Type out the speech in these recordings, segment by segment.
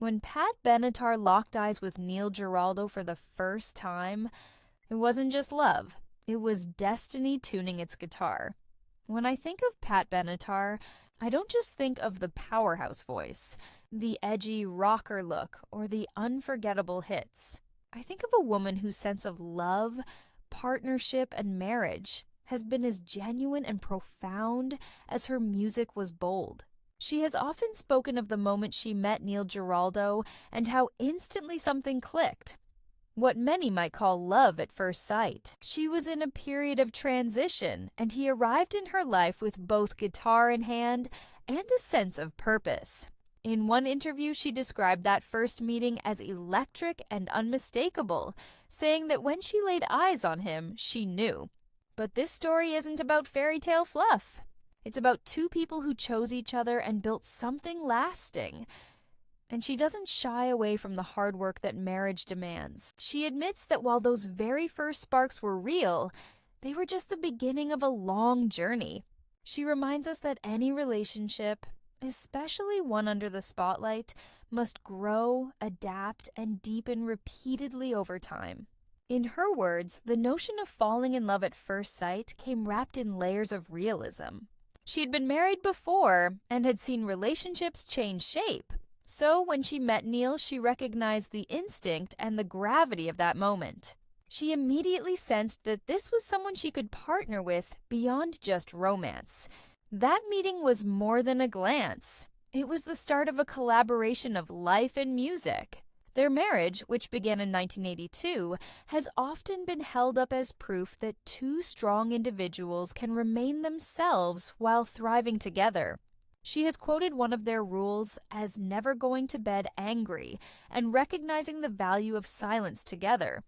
When Pat Benatar locked eyes with Neil Giraldo for the first time, it wasn't just love, it was destiny tuning its guitar. When I think of Pat Benatar, I don't just think of the powerhouse voice, the edgy rocker look, or the unforgettable hits. I think of a woman whose sense of love, partnership, and marriage has been as genuine and profound as her music was bold. She has often spoken of the moment she met Neil Giraldo and how instantly something clicked. What many might call love at first sight. She was in a period of transition, and he arrived in her life with both guitar in hand and a sense of purpose. In one interview, she described that first meeting as electric and unmistakable, saying that when she laid eyes on him, she knew. But this story isn't about fairy tale fluff. It's about two people who chose each other and built something lasting. And she doesn't shy away from the hard work that marriage demands. She admits that while those very first sparks were real, they were just the beginning of a long journey. She reminds us that any relationship, especially one under the spotlight, must grow, adapt, and deepen repeatedly over time. In her words, the notion of falling in love at first sight came wrapped in layers of realism. She had been married before and had seen relationships change shape. So when she met Neil, she recognized the instinct and the gravity of that moment. She immediately sensed that this was someone she could partner with beyond just romance. That meeting was more than a glance. It was the start of a collaboration of life and music. Their marriage, which began in 1982, has often been held up as proof that two strong individuals can remain themselves while thriving together. She has quoted one of their rules as never going to bed angry and recognizing the value of silence together,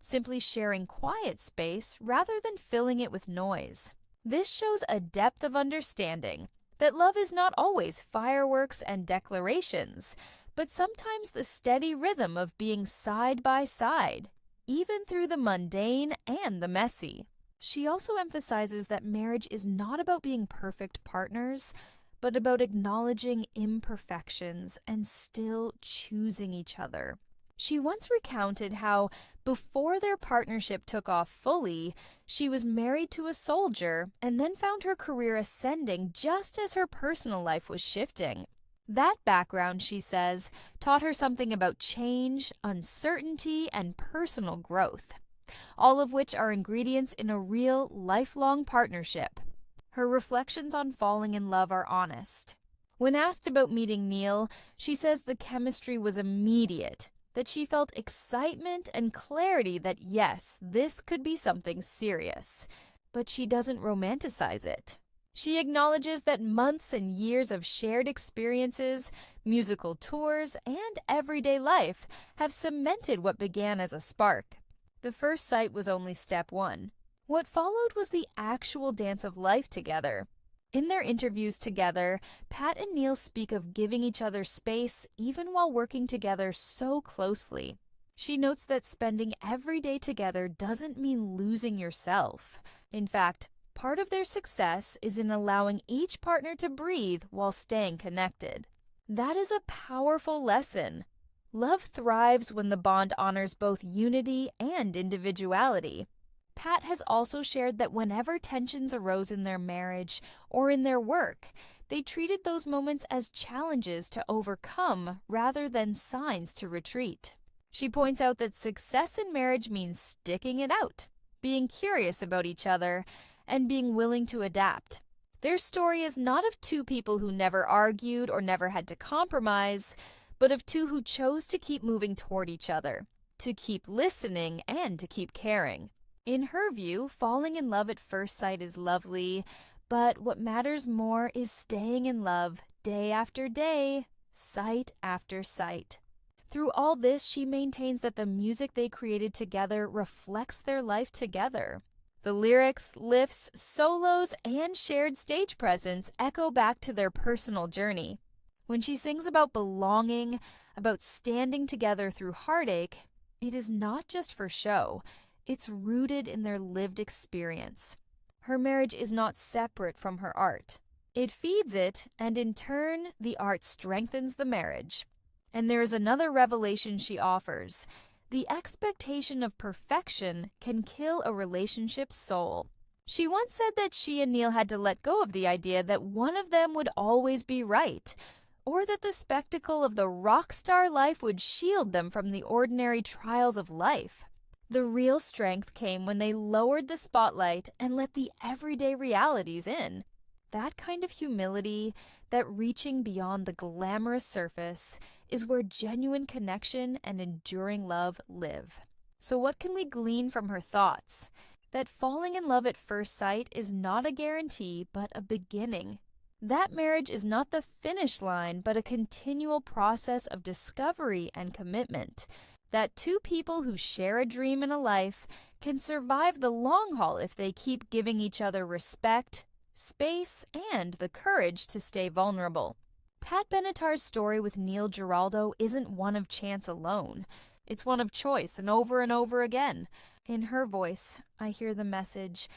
simply sharing quiet space rather than filling it with noise. This shows a depth of understanding that love is not always fireworks and declarations, but sometimes the steady rhythm of being side by side, even through the mundane and the messy. She also emphasizes that marriage is not about being perfect partners, but about acknowledging imperfections and still choosing each other. She once recounted how, before their partnership took off fully, she was married to a soldier and then found her career ascending just as her personal life was shifting. That background, she says, taught her something about change, uncertainty, and personal growth, all of which are ingredients in a real, lifelong partnership. Her reflections on falling in love are honest. When asked about meeting Neil, she says the chemistry was immediate, that she felt excitement and clarity that yes, this could be something serious, but she doesn't romanticize it. She acknowledges that months and years of shared experiences, musical tours, and everyday life have cemented what began as a spark. The first sight was only step one. What followed was the actual dance of life together. In their interviews together, Pat and Neil speak of giving each other space even while working together so closely. She notes that spending every day together doesn't mean losing yourself. In fact, part of their success is in allowing each partner to breathe while staying connected. That is a powerful lesson. Love thrives when the bond honors both unity and individuality. Pat has also shared that whenever tensions arose in their marriage or in their work, they treated those moments as challenges to overcome rather than signs to retreat. She points out that success in marriage means sticking it out, being curious about each other, and being willing to adapt. Their story is not of two people who never argued or never had to compromise, but of two who chose to keep moving toward each other, to keep listening, and to keep caring. In her view, falling in love at first sight is lovely, but what matters more is staying in love day after day, sight after sight. Through all this, she maintains that the music they created together reflects their life together. The lyrics, lifts, solos, and shared stage presence echo back to their personal journey. When she sings about belonging, about standing together through heartache, it is not just for show. It's rooted in their lived experience. Her marriage is not separate from her art. It feeds it, and in turn, the art strengthens the marriage. And there's another revelation she offers. The expectation of perfection can kill a relationship's soul. She once said that she and Neil had to let go of the idea that one of them would always be right, or that the spectacle of the rock star life would shield them from the ordinary trials of life. The real strength came when they lowered the spotlight and let the everyday realities in. That kind of humility, that reaching beyond the glamorous surface, is where genuine connection and enduring love live. So what can we glean from her thoughts? That falling in love at first sight is not a guarantee, but a beginning. That marriage is not the finish line, but a continual process of discovery and commitment. That two people who share a dream and a life can survive the long haul if they keep giving each other respect, space, and the courage to stay vulnerable. Pat Benatar's story with Neil Giraldo isn't one of chance alone. It's one of choice and over again. In her voice, I hear the message,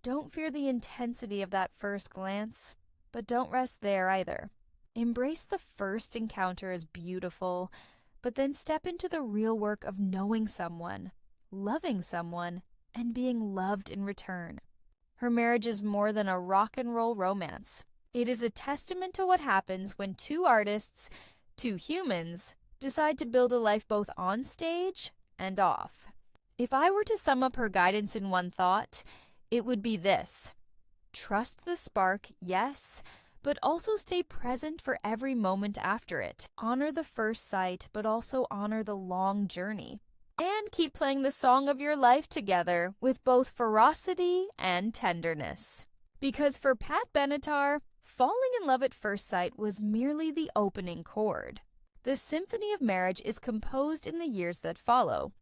don't fear the intensity of that first glance, but don't rest there either. Embrace the first encounter as beautiful, but then step into the real work of knowing someone, loving someone, and being loved in return. Her marriage is more than a rock and roll romance. It is a testament to what happens when two artists, two humans, decide to build a life both on stage and off. If I were to sum up her guidance in one thought, it would be this. Trust the spark, yes, but also stay present for every moment after it. Honor the first sight, but also honor the long journey. And keep playing the song of your life together with both ferocity and tenderness. Because for Pat Benatar, falling in love at first sight was merely the opening chord. The symphony of marriage is composed in the years that follow.